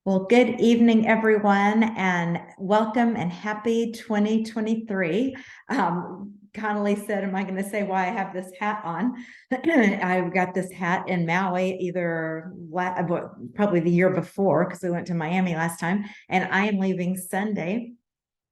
Well, good evening, everyone, and welcome and happy 2023. Connolly said, am I going to say why I have this hat on? I got this hat in Maui probably the year before because we went to Miami last time, and I am leaving Sunday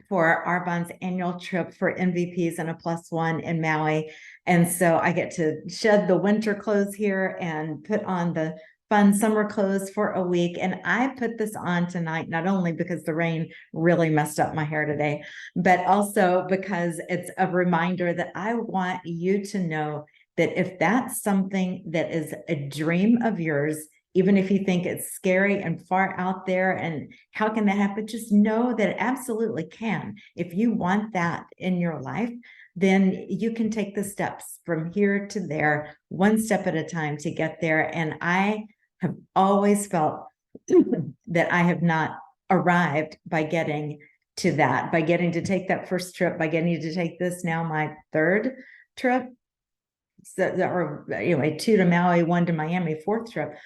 for Arbonne's annual trip for MVPs and a +1 in Maui. And so I get to shed the winter clothes here and put on the fun summer clothes for a week. And I put this on tonight, not only because the rain really messed up my hair today, but also because it's a reminder that I want you to know that if that's something that is a dream of yours, even if you think it's scary and far out there and how can that happen, just know that it absolutely can. If you want that in your life, then you can take the steps from here to there, one step at a time to get there. And I have always felt that I have not arrived by getting to that, by getting to take that first trip, by getting to take this now my third trip. So, or anyway, 2 to Maui, 1 to Miami, 4th trip.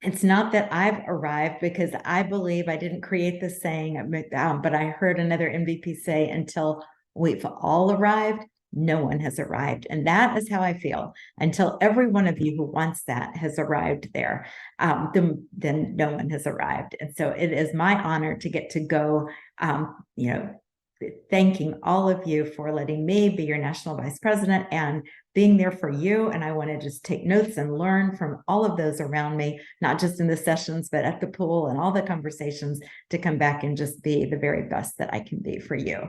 It's not that I've arrived, because I believe I didn't create the saying, but I heard another MVP say, until we've all arrived, no one has arrived. And that is how I feel. Until every one of you who wants that has arrived there, then no one has arrived. And so it is my honor to get to go, thanking all of you for letting me be your national vice president and being there for you. And I want to just take notes and learn from all of those around me, not just in the sessions, but at the pool and all the conversations, to come back and just be the very best that I can be for you.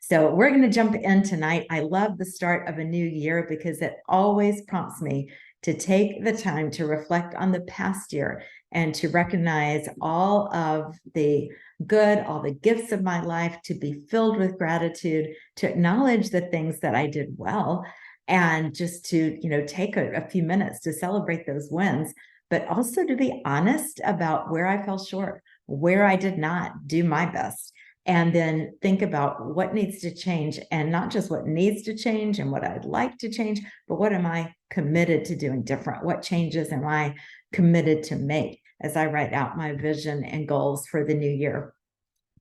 So we're going to jump in tonight. I love the start of a new year because it always prompts me to take the time to reflect on the past year and to recognize all of the good, all the gifts of my life, to be filled with gratitude, to acknowledge the things that I did well, and just to, take a few minutes to celebrate those wins, but also to be honest about where I fell short, where I did not do my best, and then think about what needs to change, and not just what needs to change and what I'd like to change, but what am I committed to doing different? What changes am I committed to make as I write out my vision and goals for the new year?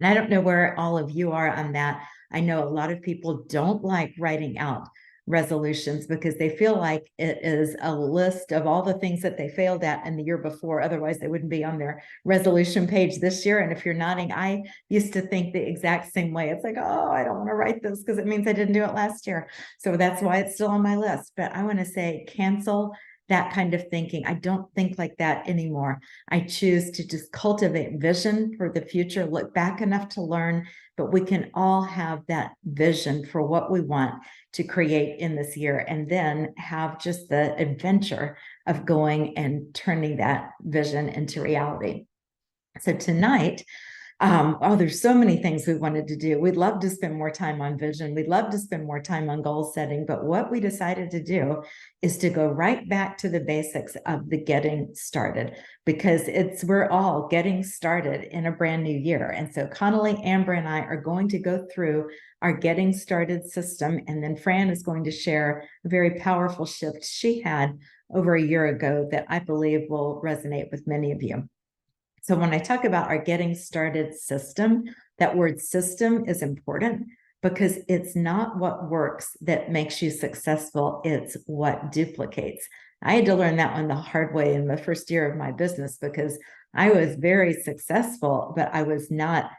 And I don't know where all of you are on that. I know a lot of people don't like writing out resolutions because they feel like it is a list of all the things that they failed at in the year before. Otherwise, they wouldn't be on their resolution page this year. And if you're nodding, I used to think the exact same way. It's like, oh, I don't want to write this because it means I didn't do it last year. So that's why it's still on my list. But I want to say, cancel that kind of thinking. I don't think like that anymore. I choose to just cultivate vision for the future, look back enough to learn, but we can all have that vision for what we want to create in this year, and then have just the adventure of going and turning that vision into reality. So tonight, there's so many things we wanted to do. We'd love to spend more time on vision. We'd love to spend more time on goal setting. But what we decided to do is to go right back to the basics of the getting started, because we're all getting started in a brand new year. And so Connolly, Amber, and I are going to go through our getting started system. And then Fran is going to share a very powerful shift she had over a year ago that I believe will resonate with many of you. So when I talk about our getting started system, that word system is important, because it's not what works that makes you successful. It's what duplicates. I had to learn that one the hard way in the first year of my business, because I was very successful, but I was not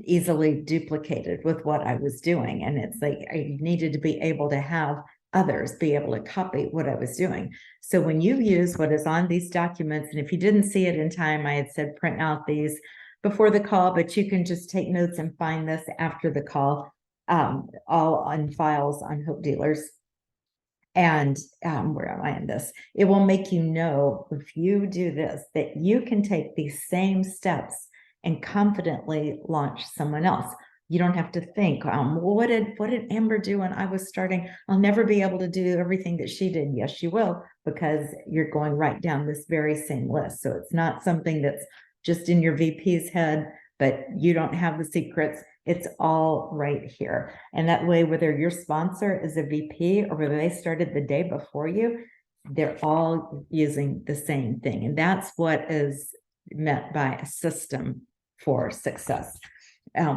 easily duplicated with what I was doing. And it's like I needed to be able to have others be able to copy what I was doing. So when you use what is on these documents, and if you didn't see it in time, I had said print out these before the call, but you can just take notes and find this after the call, all on files on Hope Dealers. And where am I in this? It will make you know, if you do this, that you can take these same steps and confidently launch someone else. You don't have to think, what did Amber do when I was starting? I'll never be able to do everything that she did. Yes, you will, because you're going right down this very same list. So it's not something that's just in your VP's head, but you don't have the secrets. It's all right here. And that way, whether your sponsor is a VP or whether they started the day before you, they're all using the same thing. And that's what is meant by a system for success.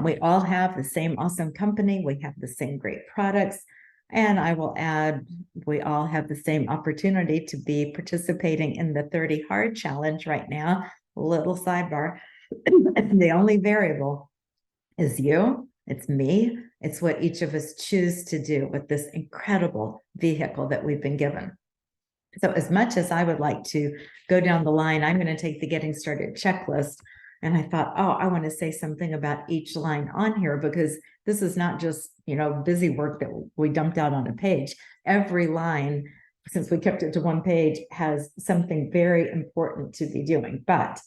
We all have the same awesome company. We have the same great products. And I will add, we all have the same opportunity to be participating in the 30 Hard Challenge right now. Little sidebar. The only variable is you, it's me, it's what each of us choose to do with this incredible vehicle that we've been given. So as much as I would like to go down the line, I'm going to take the getting started checklist. And I thought, oh, I want to say something about each line on here, because this is not just, busy work that we dumped out on a page. Every line, since we kept it to one page, has something very important to be doing. But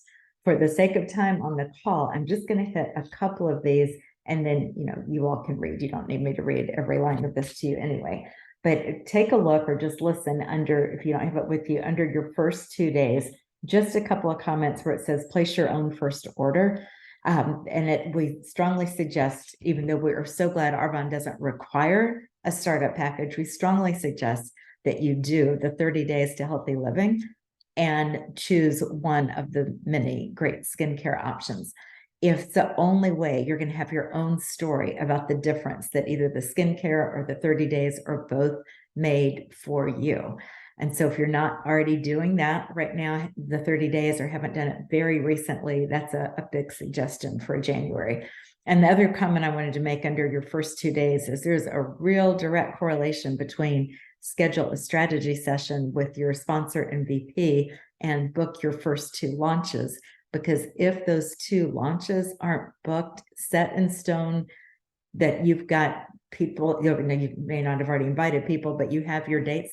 for the sake of time on the call, I'm just going to hit a couple of these, and then, you all can read. You don't need me to read every line of this to you anyway. But take a look or just listen under, if you don't have it with you, under your first 2 days, just a couple of comments where it says place your own first order. We strongly suggest, even though we are so glad Arbonne doesn't require a startup package, we strongly suggest that you do the 30 days to healthy living and choose one of the many great skincare options. If it's the only way, you're going to have your own story about the difference that either the skincare or the 30 days or both made for you. And so if you're not already doing that right now, the 30 days, or haven't done it very recently, that's a big suggestion for January. And the other comment I wanted to make under your first 2 days is there's a real direct correlation between schedule a strategy session with your sponsor and VP and book your first 2 launches. Because if those 2 launches aren't booked, set in stone, that you've got people, you may not have already invited people, but you have your dates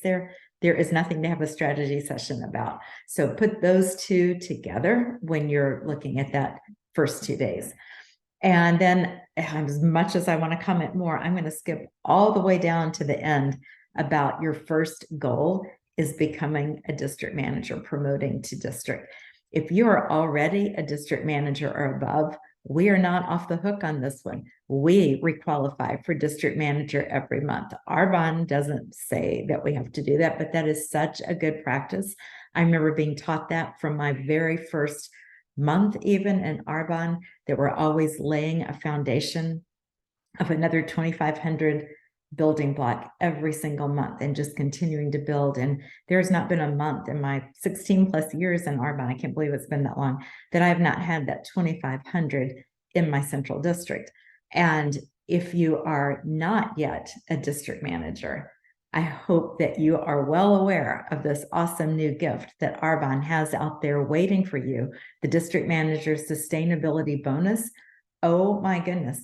there is nothing to have a strategy session about. So put those 2 together when you're looking at that first 2 days. And then, as much as I want to comment more, I'm going to skip all the way down to the end about your first goal is becoming a district manager, promoting to district. If you are already a district manager or above, we are not off the hook on this one. We requalify for district manager every month. Arbonne doesn't say that we have to do that, but that is such a good practice. I remember being taught that from my very first month, even in Arbonne, that we're always laying a foundation of another 2,500 building block every single month and just continuing to build. And there's not been a month in my 16 plus years in Arbonne, I can't believe it's been that long, that I have not had that 2,500 in my central district. And if you are not yet a district manager, I hope that you are well aware of this awesome new gift that Arbonne has out there waiting for you, the District Manager Sustainability Bonus. Oh my goodness.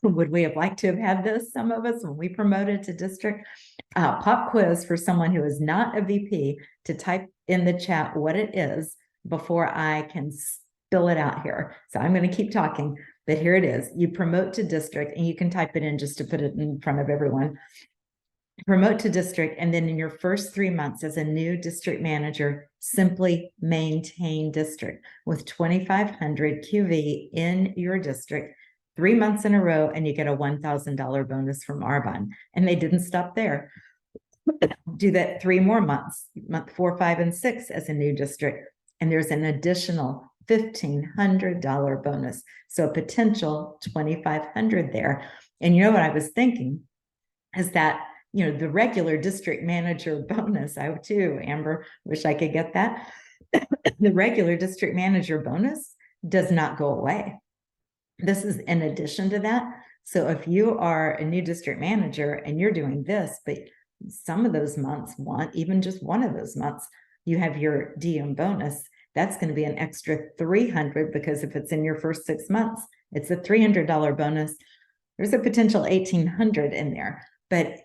Would we have liked to have had this, some of us, when we promoted to district? Pop quiz for someone who is not a VP to type in the chat what it is before I can spill it out here. So I'm going to keep talking, but here it is. You promote to district, and you can type it in just to put it in front of everyone. Promote to district, and then in your first 3 months as a new district manager, simply maintain district with 2,500 QV in your district 3 months in a row, and you get a $1,000 bonus from Arbonne. And they didn't stop there. Do that 3 more months, month 4, 5, and 6 as a new district, and there's an additional $1,500 bonus. So a potential 2,500 there. And you know what I was thinking is that, the regular district manager bonus, I too, Amber, wish I could get that. The regular district manager bonus does not go away. This is in addition to that. So if you are a new district manager and you're doing this, but some of those months even just one of those months, you have your DM bonus, that's going to be an extra $300, because if it's in your first 6 months, it's a $300 bonus. There's a potential $1,800 in there, but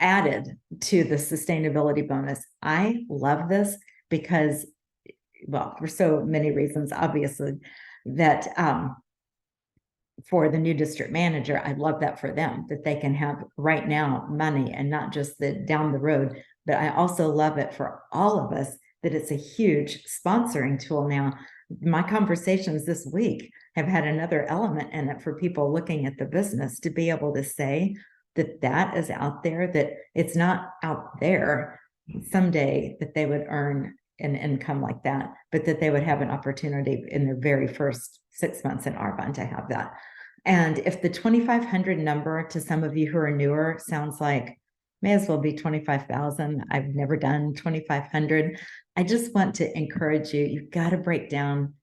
added to the sustainability bonus. I love this because, well, for so many reasons, obviously, that for the new district manager, I love that for them, that they can have right now money and not just the down the road. But I also love it for all of us that it's a huge sponsoring tool now. My conversations this week have had another element in it for people looking at the business to be able to say that is out there, that it's not out there someday that they would earn an income like that, but that they would have an opportunity in their very first 6 months in Arbonne to have that. And if the 2,500 number to some of you who are newer sounds like may as well be 25,000, I've never done 2,500. I just want to encourage you, you've got to break down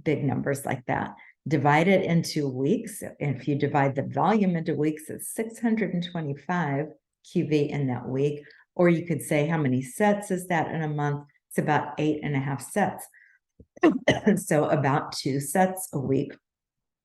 big numbers like that. Divide it into weeks. And if you divide the volume into weeks, it's 625 QV in that week. Or you could say, how many sets is that in a month? It's about 8.5 sets. So about 2 sets a week,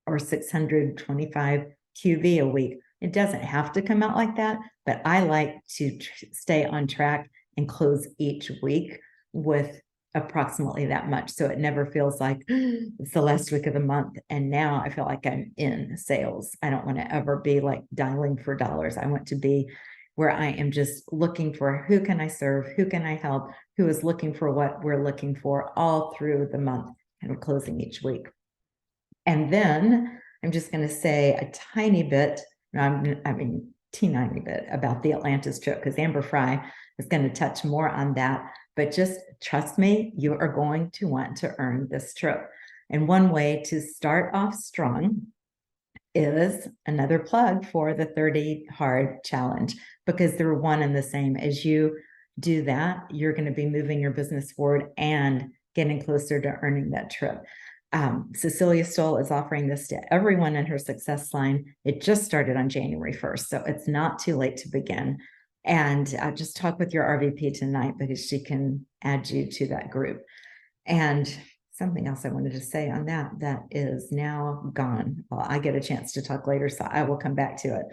or 625 QV a week. It doesn't have to come out like that, but I like to stay on track and close each week with approximately that much. So it never feels like it's the last week of the month and now I feel like I'm in sales. I don't want to ever be like dialing for dollars. I want to be where I am just looking for who can I serve, who can I help, who is looking for what we're looking for all through the month, and we're closing each week. And then I'm just going to say a tiny bit, teeny bit about the Atlantis trip, because Amber Fry is going to touch more on that. But just trust me, you are going to want to earn this trip. And one way to start off strong is another plug for the 30 Hard Challenge, because they're one and the same. As you do that, you're going to be moving your business forward and getting closer to earning that trip. Cecilia Stoll is offering this to everyone in her success line. It just started on January 1st, so it's not too late to begin. And just talk with your RVP tonight, because she can add you to that group. And something else I wanted to say on that is now gone. Well, I get a chance to talk later, so I will come back to it.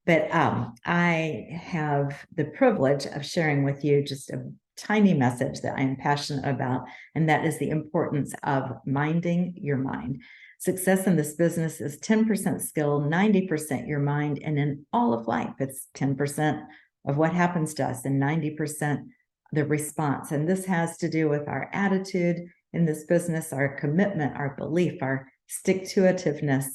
But I have the privilege of sharing with you just a tiny message that I am passionate about, and that is the importance of minding your mind. Success in this business is 10% skill, 90% your mind, and in all of life, it's 10% of what happens to us and 90% the response. And this has to do with our attitude in this business, our commitment, our belief, our stick-to-itiveness,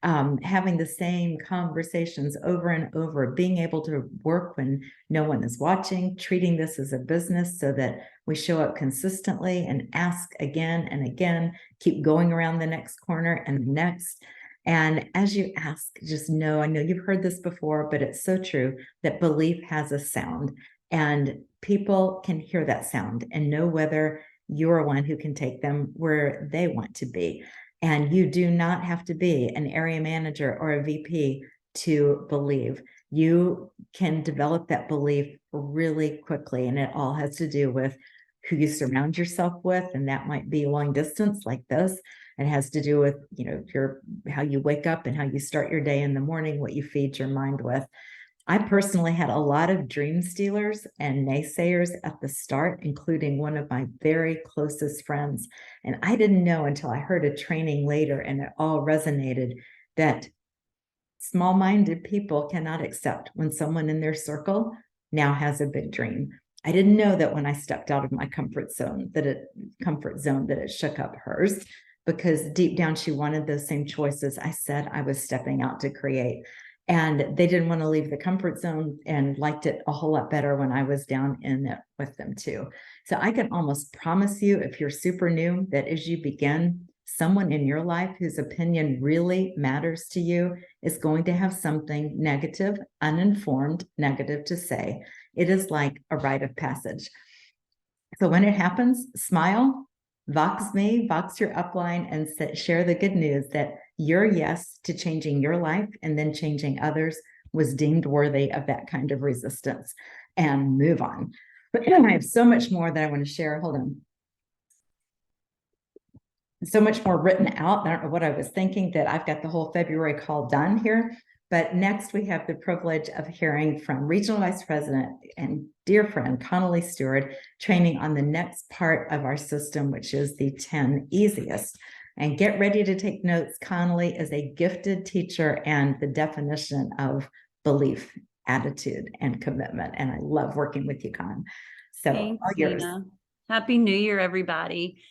having the same conversations over and over, being able to work when no one is watching, treating this as a business so that we show up consistently and ask again and again, keep going around the next corner and the next. And as you ask, just know, I know you've heard this before, but it's so true that belief has a sound, and people can hear that sound and know whether you're one who can take them where they want to be. And you do not have to be an area manager or a VP to believe. You can develop that belief really quickly, and it all has to do with who you surround yourself with, and that might be long distance like this. It has to do with, how you wake up and how you start your day in the morning, what you feed your mind with. I personally had a lot of dream stealers and naysayers at the start, including one of my very closest friends. And I didn't know until I heard a training later, and it all resonated, that small-minded people cannot accept when someone in their circle now has a big dream. I didn't know that when I stepped out of my comfort zone that it shook up hers, because deep down she wanted those same choices I said I was stepping out to create. And they didn't want to leave the comfort zone and liked it a whole lot better when I was down in it with them too. So I can almost promise you, if you're super new, that as you begin, someone in your life whose opinion really matters to you is going to have something negative, uninformed, negative to say. It is like a rite of passage. So when it happens, smile, Vox me, Vox your upline, and share the good news that your yes to changing your life and then changing others was deemed worthy of that kind of resistance, and move on. But I have so much more that I want to share. Hold on. So much more written out. I don't know what I was thinking, that I've got the whole February call done here. But next we have the privilege of hearing from Regional Vice President and dear friend Connolly Stewart, training on the next part of our system, which is the 10 easiest. And get ready to take notes. Connolly is a gifted teacher and the definition of belief, attitude, and commitment. And I love working with you, Con. So thanks, all yours. Tina. Happy New Year, everybody.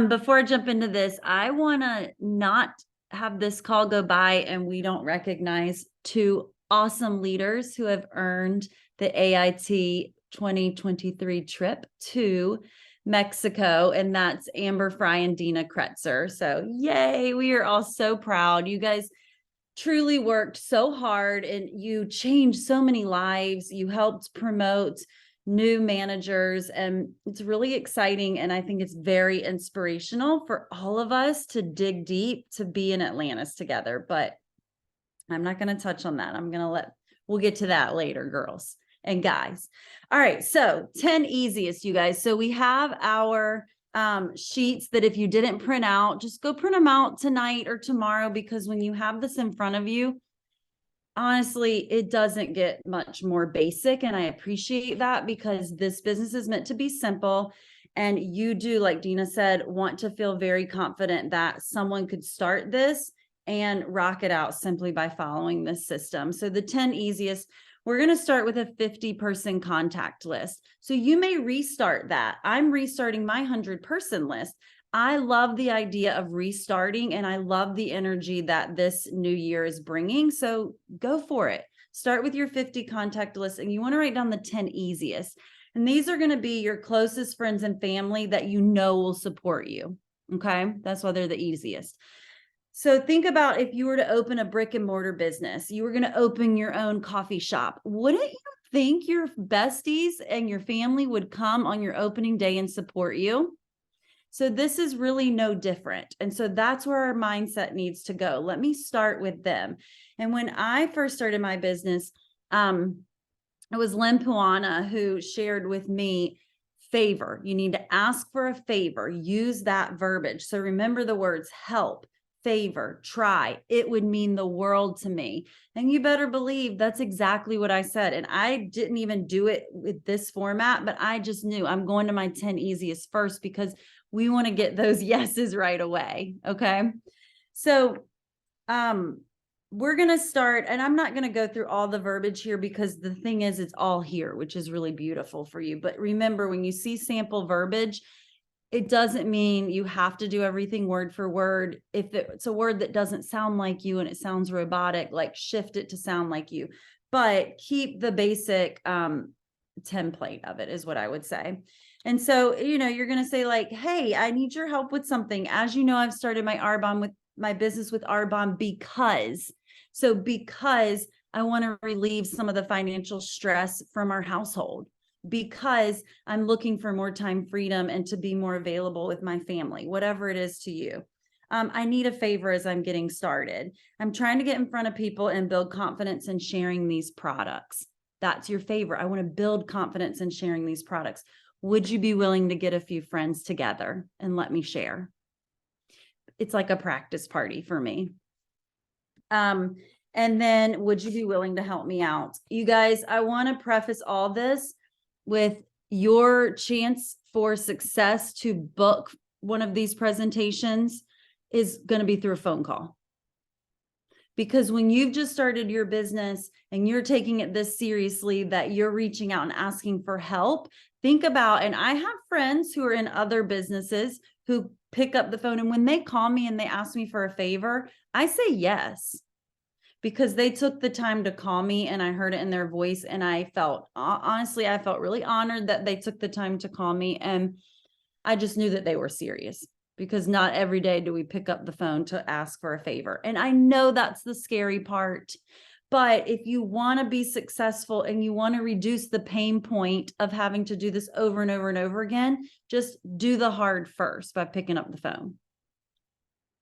Before I jump into this, I want to not have this call go by and we don't recognize two awesome leaders who have earned the AIT 2023 trip to Mexico, and that's Amber Fry and Dina Kretzer. So yay, we are all so proud. You guys truly worked so hard and you changed so many lives. You helped promote new managers, and it's really exciting. And I think it's very inspirational for all of us to dig deep to be in Atlantis together. But I'm not going to touch on that. We'll get to that later, girls and guys. All right. So 10 easiest, you guys. So we have our sheets that if you didn't print out, just go print them out tonight or tomorrow, because when you have this in front of you, honestly, it doesn't get much more basic. And I appreciate that, because this business is meant to be simple. And you do, like Dina said, want to feel very confident that someone could start this and rock it out simply by following this system. So the 10 easiest, we're going to start with a 50-person contact list. So you may restart that. I'm restarting my 100-person list. I love the idea of restarting, and I love the energy that this new year is bringing. So go for it. Start with your 50 contact list, and you want to write down the 10 easiest. And these are going to be your closest friends and family that you know will support you. Okay. That's why they're the easiest. So think about if you were to open a brick and mortar business, you were going to open your own coffee shop. Wouldn't you think your besties and your family would come on your opening day and support you? So this is really no different. And so that's where our mindset needs to go. Let me start with them. And when I first started my business, it was Lynn Puana who shared with me favor. You need to ask for a favor. Use that verbiage. So remember the words help, favor, try. It would mean the world to me. And you better believe that's exactly what I said. And I didn't even do it with this format, but I just knew I'm going to my 10 easiest first, because we want to get those yeses right away. Okay. So, we're going to start, and I'm not going to go through all the verbiage here, because the thing is, it's all here, which is really beautiful for you. But remember, when you see sample verbiage, it doesn't mean you have to do everything word for word. If it's a word that doesn't sound like you and it sounds robotic, like shift it to sound like you, but keep the basic template of it, is what I would say. And so, you're going to say like, hey, I need your help with something. As you know, I've started my business with Arbonne because I want to relieve some of the financial stress from our household, because I'm looking for more time freedom and to be more available with my family, whatever it is to you. I need a favor as I'm getting started. I'm trying to get in front of people and build confidence in sharing these products. That's your favor. I want to build confidence in sharing these products. Would you be willing to get a few friends together and let me share? It's like a practice party for me. And then would you be willing to help me out? You guys, I want to preface all this with your chance for success to book one of these presentations is going to be through a phone call. Because when you've just started your business and you're taking it this seriously, that you're reaching out and asking for help, think about, and I have friends who are in other businesses who pick up the phone, and when they call me and they ask me for a favor, I say yes, because they took the time to call me and I heard it in their voice. And I felt, honestly, I felt really honored that they took the time to call me. And I just knew that they were serious, because not every day do we pick up the phone to ask for a favor. And I know that's the scary part, but if you want to be successful and you want to reduce the pain point of having to do this over and over and over again, just do the hard first by picking up the phone.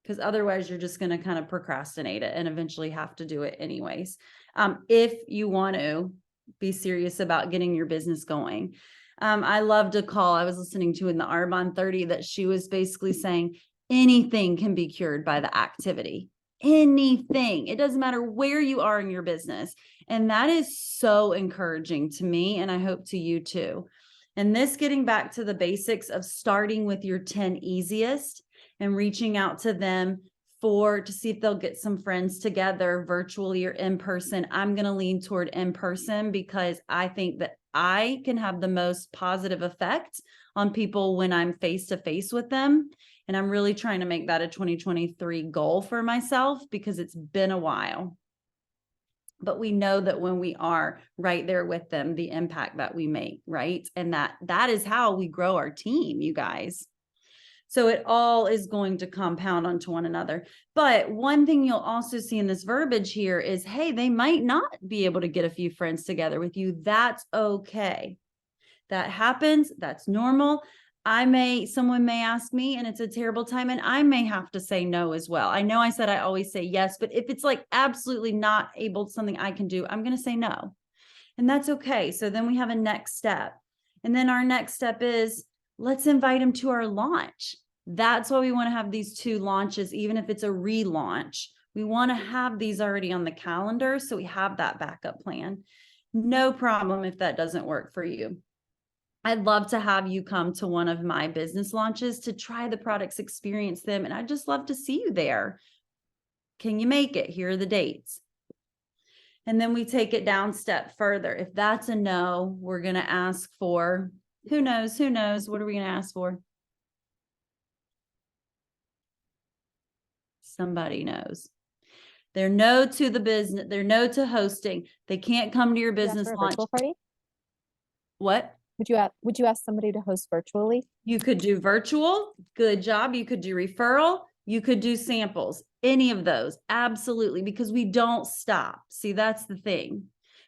Because otherwise you're just going to kind of procrastinate it and eventually have to do it anyways. If you want to be serious about getting your business going. I loved a call I was listening to in the Arbonne 30 that she was basically saying anything can be cured by the activity. Anything. It doesn't matter where you are in your business. And that is so encouraging to me, and I hope to you too. And this, getting back to the basics of starting with your 10 easiest and reaching out to them to see if they'll get some friends together virtually or in person. I'm going to lean toward in person, because I think that I can have the most positive effect on people when I'm face to face with them. And I'm really trying to make that a 2023 goal for myself, because it's been a while. But we know that when we are right there with them, the impact that we make, right? And that is how we grow our team, you guys. So it all is going to compound onto one another. But one thing you'll also see in this verbiage here is, hey, they might not be able to get a few friends together with you. That's okay. That happens. That's normal. Someone may ask me and it's a terrible time, and I may have to say no as well. I know I said I always say yes, but if it's like absolutely not able, something I can do, I'm going to say no. And that's okay. So then we have a next step. And then our next step is, let's invite them to our launch. That's why we want to have these 2 launches, even if it's a relaunch. We want to have these already on the calendar so we have that backup plan. No problem if that doesn't work for you. I'd love to have you come to one of my business launches to try the products, experience them, and I'd just love to see you there. Can you make it? Here are the dates. And then we take it down step further. If that's a no, we're going to ask for, who knows? What are we going to ask for? Somebody knows. They're no to the business. They're no to hosting. They can't come to your business launch. Virtual party? What? Would you ask somebody to host virtually? You could do virtual. Good job. You could do referral. You could do samples. Any of those. Absolutely. Because we don't stop. See, that's the thing.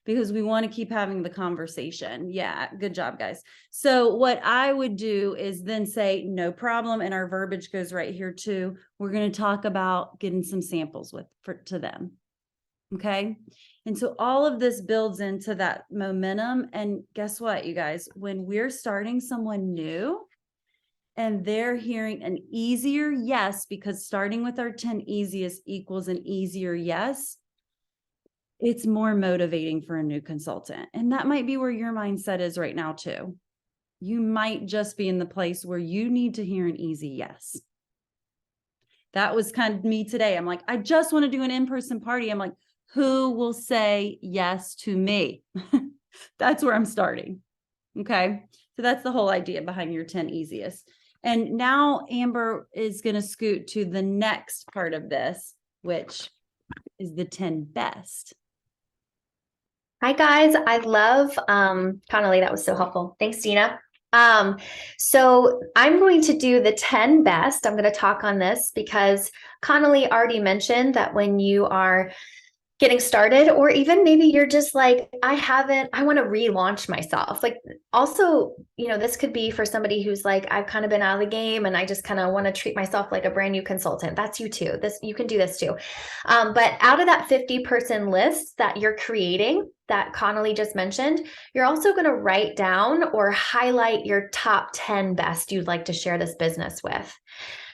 Because we want to keep having the conversation. Yeah. Good job, guys. So what I would do is then say, no problem. And our verbiage goes right here too. We're going to talk about getting some samples to them. Okay. And so all of this builds into that momentum. And guess what, you guys, when we're starting someone new and they're hearing an easier yes, because starting with our 10 easiest equals an easier yes, it's more motivating for a new consultant. And that might be where your mindset is right now too. You might just be in the place where you need to hear an easy yes. That was kind of me today. I'm like, I just want to do an in-person party. I'm like, who will say yes to me? That's where I'm starting. Okay. So that's the whole idea behind your 10 easiest. And now Amber is going to scoot to the next part of this, which is the 10 best. Hi guys, I love Connolly, that was so helpful. Thanks, Dina. So I'm going to do the 10 best. I'm going to talk on this because Connolly already mentioned that when you are getting started, or even maybe you're just like, I want to relaunch myself. Like also, this could be for somebody who's like, I've kind of been out of the game and I just kind of want to treat myself like a brand new consultant. That's you too. You can do this too. But out of that 50-person list that you're creating, that Connolly just mentioned, you're also going to write down or highlight your top 10 best you'd like to share this business with.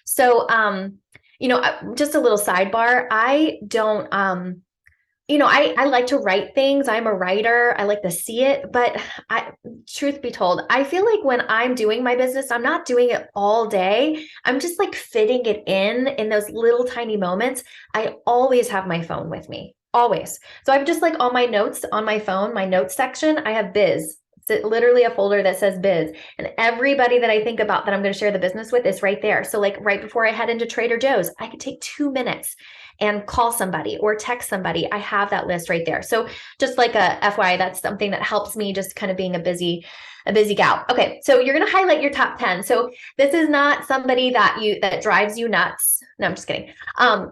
So, just a little sidebar. I don't, I like to write things. I'm a writer. I like to see it, but truth be told, I feel like when I'm doing my business, I'm not doing it all day. I'm just like fitting it in those little tiny moments. I always have my phone with me, always. So I've just like all my notes on my phone, my notes section, I have biz. It's literally a folder that says biz, and everybody that I think about that I'm going to share the business with is right there. So like right before I head into Trader Joe's, I could take 2 minutes and call somebody or text somebody. I have that list right there. So just like a FYI, that's something that helps me just kind of being a busy gal. Okay. So you're going to highlight your top 10. So this is not somebody that drives you nuts. No, I'm just kidding.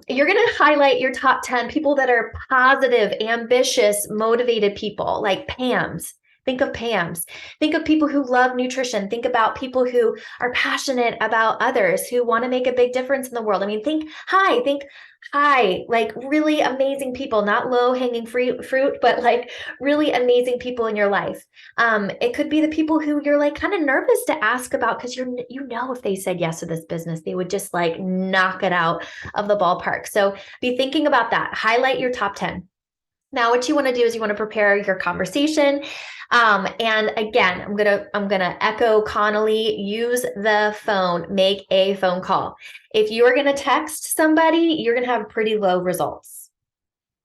You're going to highlight your top 10 people that are positive, ambitious, motivated people, like Pam's. Think of Pam's. Think of people who love nutrition. Think about people who are passionate about others, who want to make a big difference in the world. I mean, think high, like really amazing people, not low hanging fruit, but like really amazing people in your life. It could be the people who you're like kind of nervous to ask about because if they said yes to this business, they would just like knock it out of the ballpark. So be thinking about that. Highlight your top 10. Now, what you want to do is you want to prepare your conversation. And again, I'm gonna echo Connolly, use the phone, make a phone call. If you are gonna text somebody, you're gonna have pretty low results.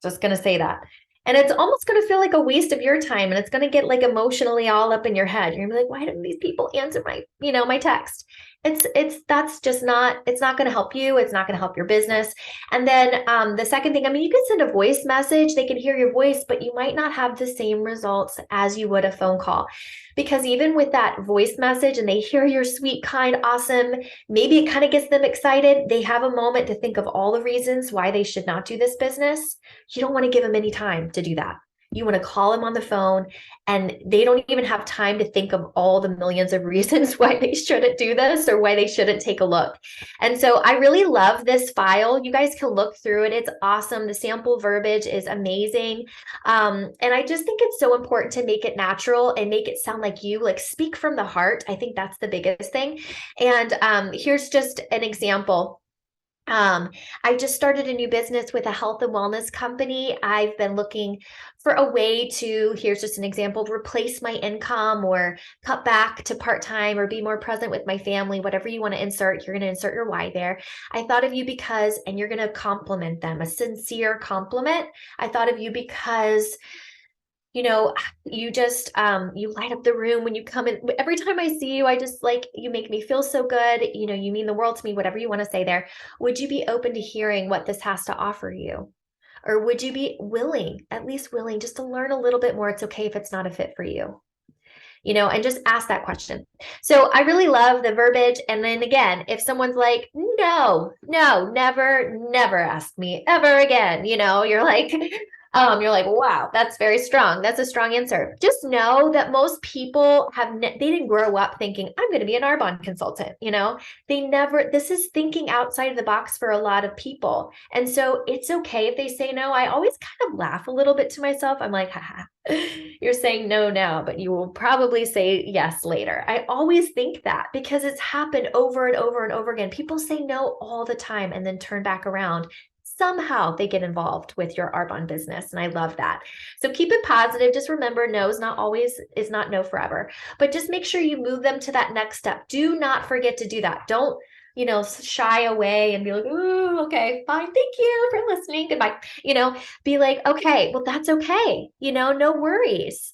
Just gonna say that. And it's almost gonna feel like a waste of your time, and it's gonna get like emotionally all up in your head. You're gonna be like, why didn't these people answer my text? that's just not, it's not going to help you. It's not going to help your business. And then the second thing, I mean, you can send a voice message, they can hear your voice, but you might not have the same results as you would a phone call. Because even with that voice message and they hear your sweet, kind, awesome, maybe it kind of gets them excited. They have a moment to think of all the reasons why they should not do this business. You don't want to give them any time to do that. You want to call them on the phone and they don't even have time to think of all the millions of reasons why they shouldn't do this or why they shouldn't take a look. And so I really love this file. You guys can look through it. It's awesome. The sample verbiage is amazing. And I just think it's so important to make it natural and make it sound like you, like speak from the heart. I think that's the biggest thing. And here's just an example. I just started a new business with a health and wellness company. I've been looking for a way to, here's just an example, replace my income or cut back to part-time or be more present with my family, whatever you want to insert, you're going to insert your why there. I thought of you because, and you're going to compliment them, a sincere compliment. I thought of you because you just, you light up the room when you come in. Every time I see you, I just like, you make me feel so good. You mean the world to me, whatever you want to say there. Would you be open to hearing what this has to offer you? Or would you be willing, at least willing, just to learn a little bit more? It's okay if it's not a fit for you. And just ask that question. So I really love the verbiage. And then again, if someone's like, no, never ask me ever again, you're like, wow, that's very strong. That's a strong answer. Just know that most people they didn't grow up thinking, I'm going to be an Arbonne consultant. This is thinking outside of the box for a lot of people. And so it's okay if they say no. I always kind of laugh a little bit to myself. I'm like, haha, you're saying no now, but you will probably say yes later. I always think that because it's happened over and over and over again. People say no all the time and then turn back around. Somehow they get involved with your Arbonne business. And I love that. So keep it positive. Just remember, no is not no forever, but just make sure you move them to that next step. Do not forget to do that. Don't, shy away and be like, oh, okay, fine. Thank you for listening. Goodbye. Be like, okay, well, that's okay. No worries.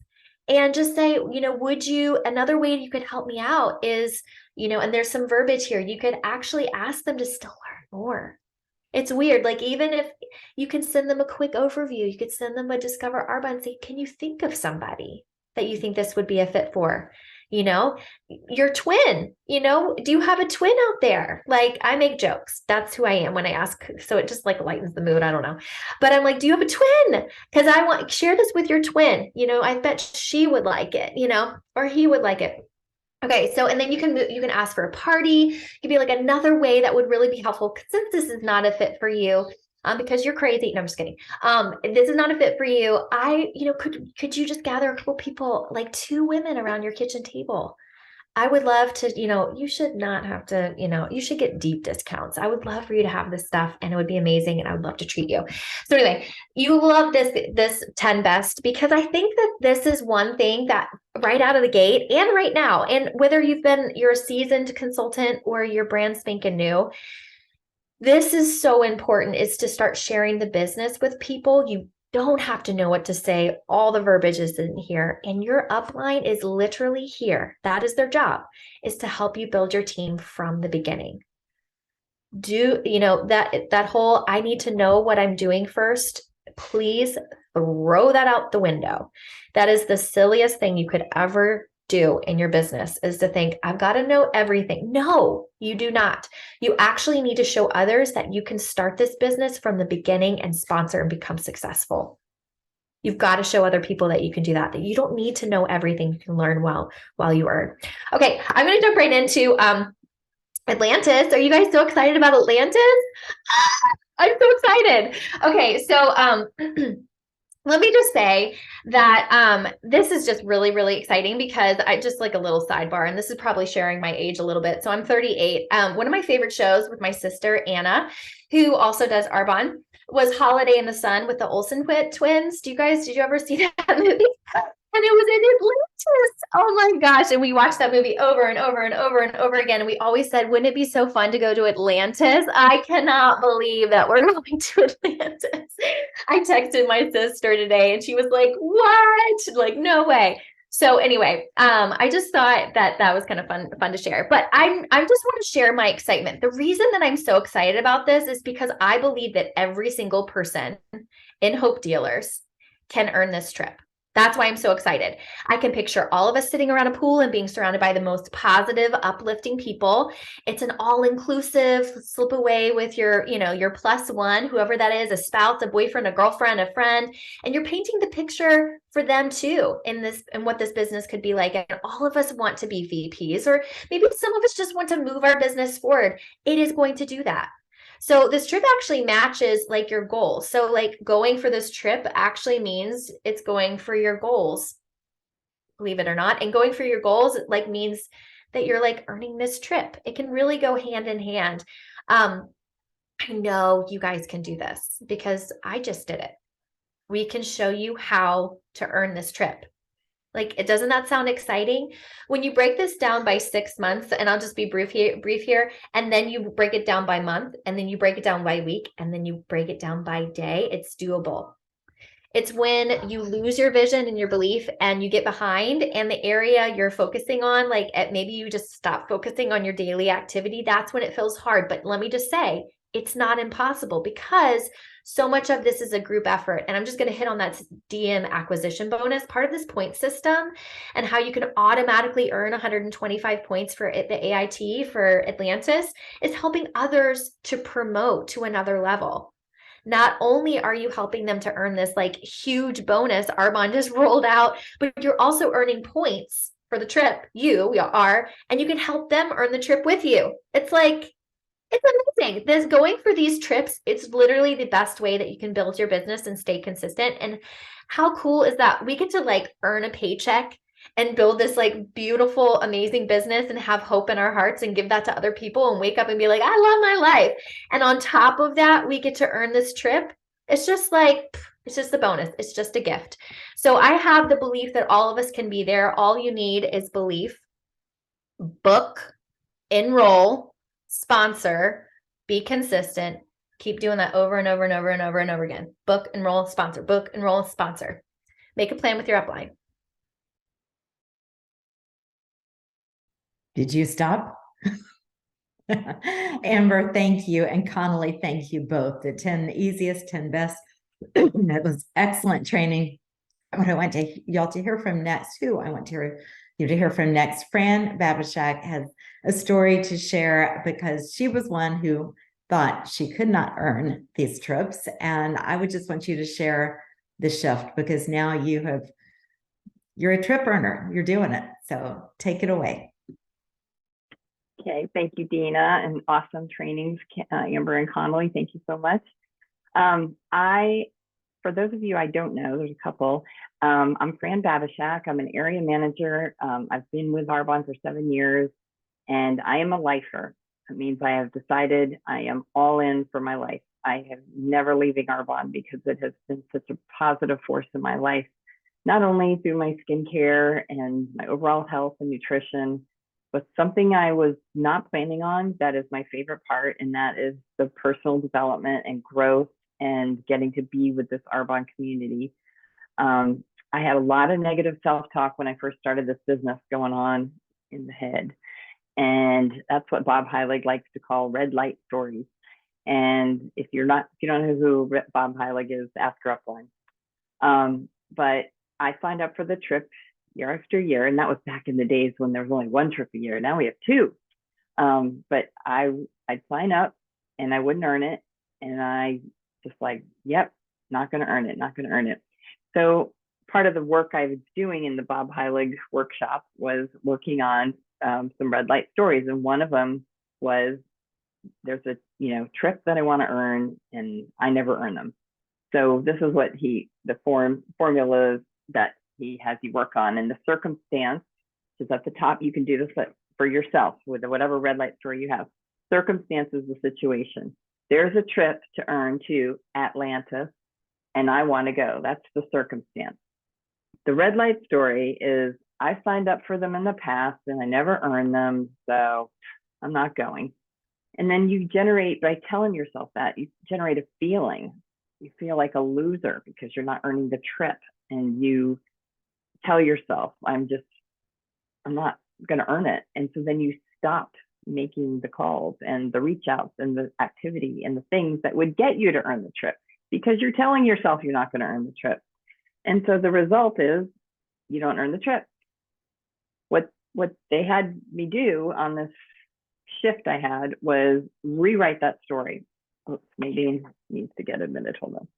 And just say, another way you could help me out is, and there's some verbiage here. You could actually ask them to still learn more. It's weird. Like, even if you can send them a quick overview, you could send them a Discover Arbonne and say, can you think of somebody that you think this would be a fit for? Your twin, do you have a twin out there? Like, I make jokes. That's who I am when I ask. So it just like lightens the mood. I don't know. But I'm like, do you have a twin? Because I want share this with your twin. I bet she would like it, or he would like it. Okay, so and then you can ask for a party. It could be like another way that would really be helpful since this is not a fit for you, because you're crazy. No, I'm just kidding. This is not a fit for you. Could you just gather a couple people, like 2 women around your kitchen table? I would love to, you should not have to, you should get deep discounts. I would love for you to have this stuff and it would be amazing. And I would love to treat you. So anyway, you love this 10 best, because I think that this is one thing that right out of the gate and right now, and whether you're a seasoned consultant or you're brand spanking new, this is so important, is to start sharing the business with people. You don't have to know what to say. All the verbiage is in here, and your upline is literally here. That is their job, is to help you build your team from the beginning. That whole, I need to know what I'm doing first, please throw that out the window. That is the silliest thing you could ever do in your business, is to think, I've got to know everything. No, you do not. You actually need to show others that you can start this business from the beginning and sponsor and become successful. You've got to show other people that you can do that you don't need to know everything. You can learn while you earn. Okay, I'm going to jump right into Atlantis. Are you guys so excited about Atlantis? I'm so excited. Okay, so let me just say that this is just really, really exciting, because I just like a little sidebar, and this is probably sharing my age a little bit. So I'm 38. One of my favorite shows with my sister, Anna, who also does Arbonne, was Holiday in the Sun with the Olsen twins. Did you ever see that movie? And it was in Atlantis. Oh my gosh. And we watched that movie over and over and over and over again. And we always said, wouldn't it be so fun to go to Atlantis? I cannot believe that we're going to Atlantis. I texted my sister today and she was like, what? Like, no way. So anyway, I just thought that that was kind of fun to share. But I just want to share my excitement. The reason that I'm so excited about this is because I believe that every single person in Hope Dealers can earn this trip. That's why I'm so excited. I can picture all of us sitting around a pool and being surrounded by the most positive, uplifting people. It's an all-inclusive slip away with your, your plus one, whoever that is, a spouse, a boyfriend, a girlfriend, a friend, and you're painting the picture for them too in what this business could be like. And all of us want to be VPs, or maybe some of us just want to move our business forward. It is going to do that. So this trip actually matches like your goals. So like going for this trip actually means it's going for your goals, believe it or not. And going for your goals like means that you're like earning this trip. It can really go hand in hand. I know you guys can do this because I just did it. We can show you how to earn this trip. Like, doesn't that sound exciting? When you break this down by 6 months, and I'll just be brief here, and then you break it down by month, and then you break it down by week, and then you break it down by day, it's doable. It's when you lose your vision and your belief and you get behind, and the area you're focusing on, like maybe you just stop focusing on your daily activity. That's when it feels hard. But let me just say, it's not impossible because so much of this is a group effort. And I'm just going to hit on that DM acquisition bonus, part of this point system, and how you can automatically earn 125 points for the AIT for Atlantis is helping others to promote to another level. Not only are you helping them to earn this like huge bonus Armand just rolled out, but you're also earning points for the trip. We are, and you can help them earn the trip with you. It's like, it's amazing. This going for these trips, it's literally the best way that you can build your business and stay consistent. And how cool is that? We get to like earn a paycheck and build this like beautiful, amazing business and have hope in our hearts and give that to other people and wake up and be like, I love my life. And on top of that, we get to earn this trip. It's just like, it's just a bonus. It's just a gift. So I have the belief that all of us can be there. All you need is belief, book, enroll, sponsor, be consistent, keep doing that over and over and over and over and over again. Book, enroll, sponsor, book, enroll, sponsor. Make a plan with your upline. Did you stop? Amber, thank you. And Connolly, thank you both. The 10 easiest, 10 best. That was excellent training. What I want to y'all to hear from next, who I want to hear you to hear from next. Fran Babishak has a story to share because she was one who thought she could not earn these trips. And I would just want you to share the shift because now you're a trip earner. You're doing it. So take it away. Okay, thank you, Dina, and awesome trainings, Amber and Connolly. Thank you so much. For those of you I don't know, there's a couple. I'm Fran Babishak. I'm an area manager. I've been with Arbonne for 7 years, and I am a lifer. It means I have decided I am all in for my life. I have never leaving Arbonne because it has been such a positive force in my life, not only through my skincare and my overall health and nutrition, but something I was not planning on that is my favorite part, and that is the personal development and growth and getting to be with this Arbonne community. I had a lot of negative self-talk when I first started this business going on in the head. And that's what Bob Heilig likes to call red light stories. And if you don't know who Bob Heilig is, ask your upline. But I signed up for the trip year after year, and that was back in the days when there was only one trip a year. Now we have 2. But I'd sign up and I wouldn't earn it. And I just like, yep, not going to earn it, not going to earn it. So part of the work I was doing in the Bob Heilig workshop was working on some red light stories. And one of them was, there's a trip that I want to earn and I never earn them. So this is what the formulas that he has you work on. And the circumstance is at the top. You can do this for yourself with whatever red light story you have. Circumstance is the situation. There's a trip to earn to Atlantis and I want to go. That's the circumstance. The red light story is, I signed up for them in the past and I never earned them, so I'm not going. And then you generate, by telling yourself that, you generate a feeling. You feel like a loser because you're not earning the trip, and you tell yourself, I'm not going to earn it. And so then you stop making the calls and the reach outs and the activity and the things that would get you to earn the trip, because you're telling yourself you're not going to earn the trip. And so the result is you don't earn the trip. What they had me do on this shift I had was rewrite that story. Oops, Nadine needs to get admitted. Hold on.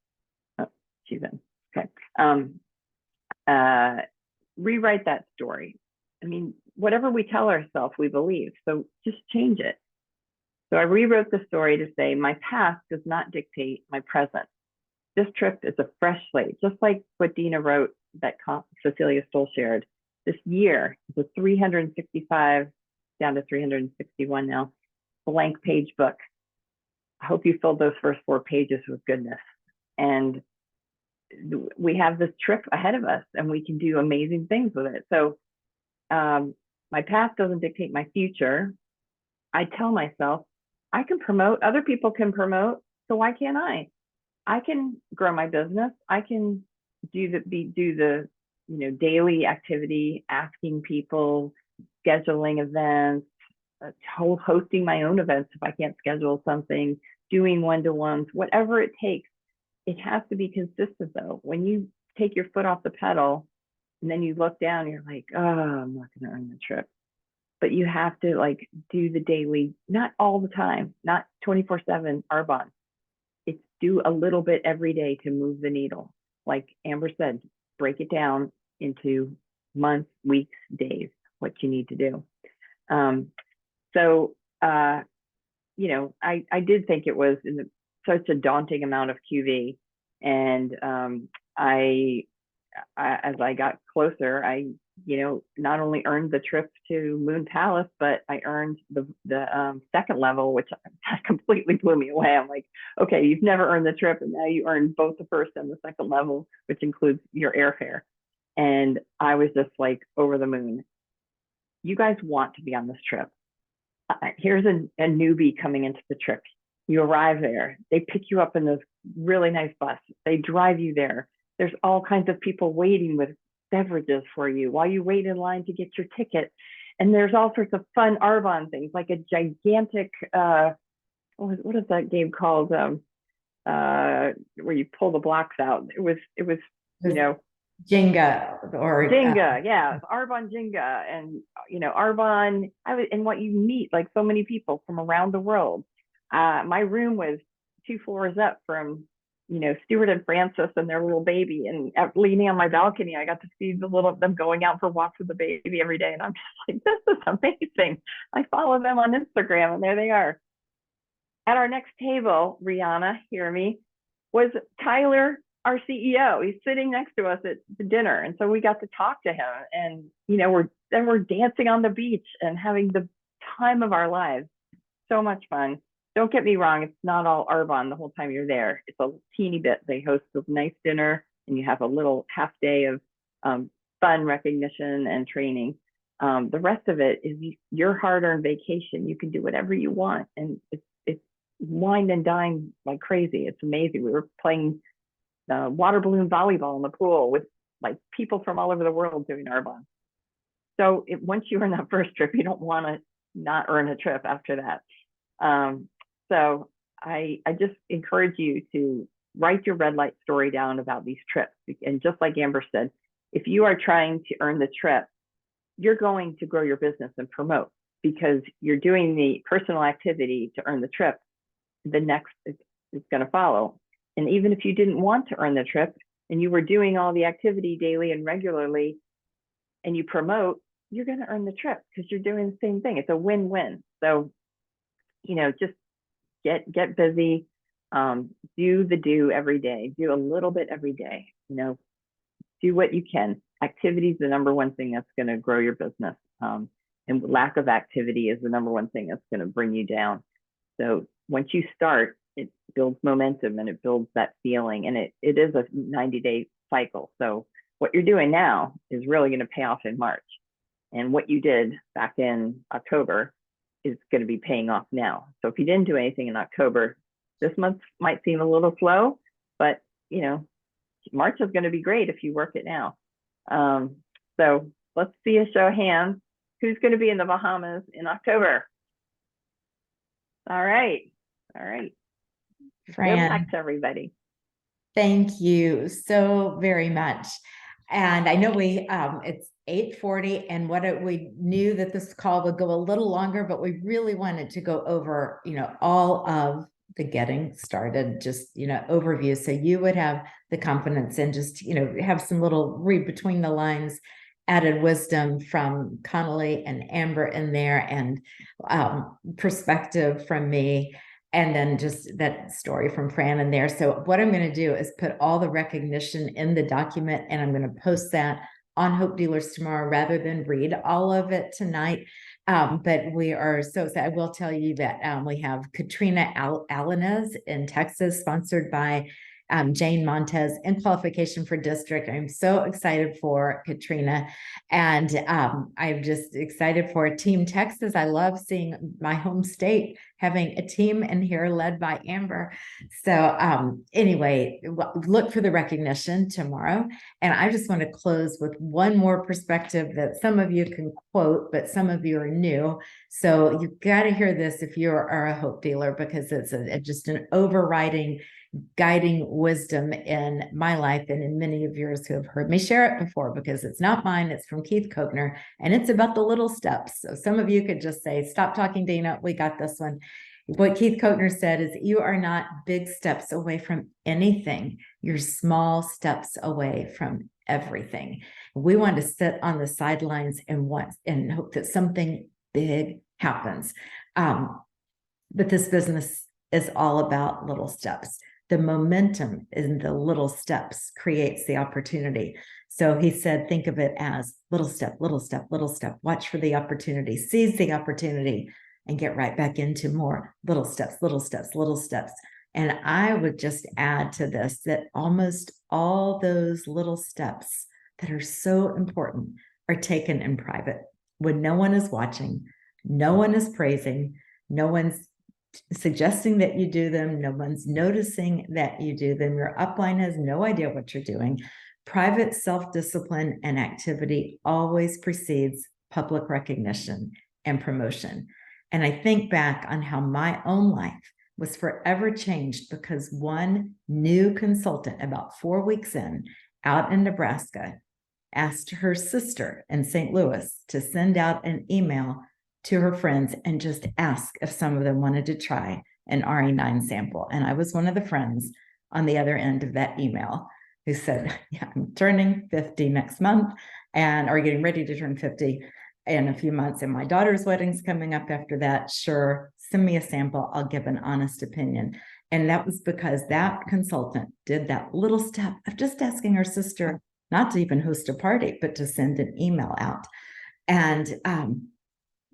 Oh, she's in. Okay. Rewrite that story. I mean, whatever we tell ourselves, we believe. So just change it. So I rewrote the story to say, my past does not dictate my present. This trip is a fresh slate, just like what Dina wrote that Cecilia Stoll shared. This year is a 365 down to 361 now, blank page book. I hope you filled those first 4 pages with goodness. And we have this trip ahead of us and we can do amazing things with it. So my past doesn't dictate my future. I tell myself, I can promote, other people can promote, so why can't I? I can grow my business. I can do the daily activity, asking people, scheduling events, hosting my own events if I can't schedule something, doing one-to-ones, whatever it takes. It has to be consistent though. When you take your foot off the pedal and then you look down, you're like, oh, I'm not going to earn the trip. But you have to like do the daily, not all the time, not 24/7 Arbonne. It's do a little bit every day to move the needle. Like Amber said, break it down into months, weeks, days, what you need to do. I did think it was such a daunting amount of QV. And as I got closer, I not only earned the trip to Moon Palace, but I earned the second level, which completely blew me away. I'm like, okay, you've never earned the trip, and now you earn both the first and the second level, which includes your airfare. And I was just like over the moon. You guys want to be on this trip. Here's a newbie coming into the trip. You arrive there. They pick you up in this really nice bus. They drive you there. There's all kinds of people waiting with beverages for you while you wait in line to get your ticket. And there's all sorts of fun Arbonne things, like a gigantic, what is that game called? Where you pull the blocks out. It was, Jenga or Jenga, yeah, Arbonne Jenga, and Arbonne. And what you meet, like so many people from around the world. My room was 2 floors up from Stuart and Francis and their little baby, and leaning on my balcony, I got to see them going out for walks with the baby every day, and I'm just like, this is amazing. I follow them on Instagram, and there they are. At our next table, Rihanna, hear me, was Tyler, our CEO. He's sitting next to us at the dinner, and so we got to talk to him, and we're dancing on the beach and having the time of our lives. So much fun. Don't get me wrong, it's not all Arbonne the whole time you're there. It's a teeny bit. They host a nice dinner, and you have a little half day of fun recognition and training. The rest of it is your hard-earned vacation. You can do whatever you want, and it's wine and dine like crazy. It's amazing. We were playing water balloon volleyball in the pool with like people from all over the world doing Arbonne. So once you earn that first trip, you don't want to not earn a trip after that. So I just encourage you to write your red light story down about these trips. And just like Amber said, if you are trying to earn the trip, you're going to grow your business and promote, because you're doing the personal activity to earn the trip. The next is going to follow. And even if you didn't want to earn the trip and you were doing all the activity daily and regularly, and you promote, you're going to earn the trip because you're doing the same thing. It's a win-win. So, just get busy, do every day, do a little bit every day, do what you can. Activity is the number one thing that's going to grow your business. And lack of activity is the number one thing that's going to bring you down. So once you start, it builds momentum and it builds that feeling, and it is a 90-day cycle. So what you're doing now is really going to pay off in March. And what you did back in October is going to be paying off now. So if you didn't do anything in October, this month might seem a little slow, but March is going to be great if you work it now. So let's see a show of hands. Who's going to be in the Bahamas in October? All right. All right. Good luck Fran, to everybody. thank you so very much. And I know it's 8:40, and we knew that this call would go a little longer, but we really wanted to go over, all of the getting started, just, overview. So you would have the confidence and just, have some little read between the lines, added wisdom from Connolly and Amber in there, and perspective from me. And then just that story from Fran in there. So what I'm going to do is put all the recognition in the document, and I'm going to post that on Hope Dealers tomorrow rather than read all of it tonight. But we are so excited. I will tell you that we have Katrina Alanez in Texas, sponsored by Jane Montez in qualification for district. I'm so excited for Katrina, and I'm just excited for Team Texas. I love seeing my home state having a team in here led by Amber. So anyway, look for the recognition tomorrow. And I just want to close with one more perspective that some of you can quote, but some of you are new. So you've got to hear this if you are a Hope Dealer, because it's just an overriding guiding wisdom in my life and in many of yours who have heard me share it before, because it's not mine, it's from Keith Kochner, and it's about the little steps. So some of you could just say, stop talking, Dana, we got this one. What Keith Kochner said is, you are not big steps away from anything, you're small steps away from everything. We want to sit on the sidelines and hope that something big happens. But this business is all about little steps. The momentum in the little steps creates the opportunity. So he said, think of it as little step, little step, little step. Watch for the opportunity, seize the opportunity, and get right back into more little steps, little steps, little steps. And I would just add to this that almost all those little steps that are so important are taken in private, when no one is watching, no one is praising, no one's suggesting that you do them, no one's noticing that you do them, your upline has no idea what you're doing. Private self-discipline and activity always precedes public recognition and promotion. And I think back on how my own life was forever changed because one new consultant, about 4 weeks in, out in Nebraska, asked her sister in St. Louis to send out an email to her friends and just ask if some of them wanted to try an RE9 sample. And I was one of the friends on the other end of that email who said, yeah, I'm turning 50 next month and are getting ready to turn 50 in a few months. And my daughter's wedding's coming up after that. Sure, send me a sample. I'll give an honest opinion. And that was because that consultant did that little step of just asking her sister not to even host a party, but to send an email out. And,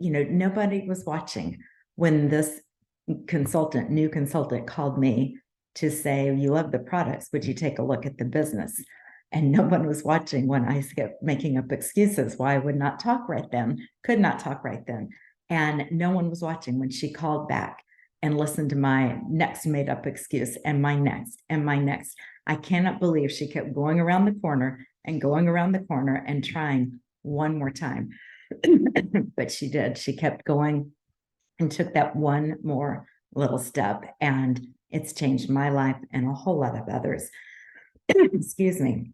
nobody was watching when this new consultant called me to say, you love the products, would you take a look at the business? And no one was watching when I kept making up excuses why I would not talk right then, could not talk right then. And no one was watching when she called back and listened to my next made up excuse and my next and my next. I cannot believe she kept going around the corner and trying one more time. But she did. She kept going and took that one more little step, and it's changed my life and a whole lot of others. Excuse me.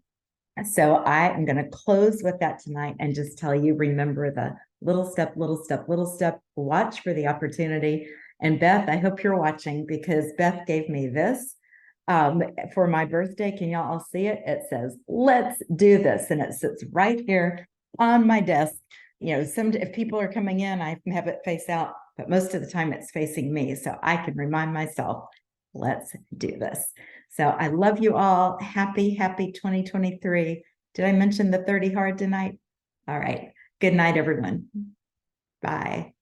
So I am going to close with that tonight and just tell you, remember the little step, little step, little step, watch for the opportunity. And Beth, I hope you're watching, because Beth gave me this for my birthday. Can y'all all see it? It says, let's do this. And it sits right here on my desk. If people are coming in, I have it face out, but most of the time it's facing me. So I can remind myself, let's do this. So I love you all. Happy 2023. Did I mention the 30 hard tonight? All right. Good night, everyone. Bye.